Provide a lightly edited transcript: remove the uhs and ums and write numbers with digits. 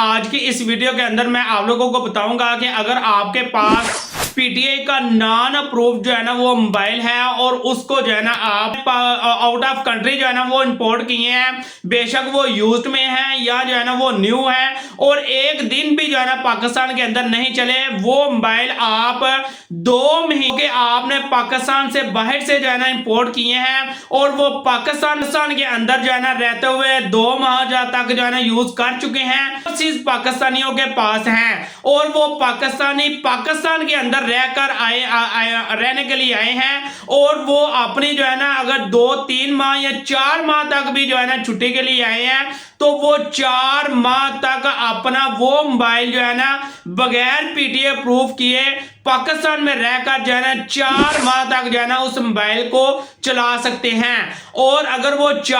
आज की इस वीडियो के अंदर मैं आप लोगों को बताऊंगा कि अगर आपके पास पीटीआई का नॉन अप्रूव्ड जो है ना वो मोबाइल है और उसको जो है ना आप आउट ऑफ कंट्री जो है ना वो इंपोर्ट किए हैं, बेशक वो यूज्ड में है या जो है ना वो न्यू है, और एक दिन भी जो है ना पाकिस्तान के अंदर नहीं चले, वो मोबाइल आप 2 महीने के आपने पाकिस्तान से बाहर से जो है ना इंपोर्ट किए हैं और वो पाकिस्तान के अंदर जो है ना रहते हुए 2 माह तक जो है ना यूज कर चुके हैं, चीज पाकिस्तानियों के पास हैं और वो पाकिस्तानी पाकिस्तान के अंदर रहकर रहने के लिए आए हैं और वो अपनी जो है ना अगर 2-3 माह या 4 माह तक भी जो है ना छुट्टी के लिए आए हैं तो वो 4 माह तक अपना वो मोबाइल जो है ना बगैर पीटीआई प्रूफ किए पाकिस्तान में रहकर जो है ना 4 माह तक जो है ना उस मोबाइल को चला सकते हैं। और अगर वो 4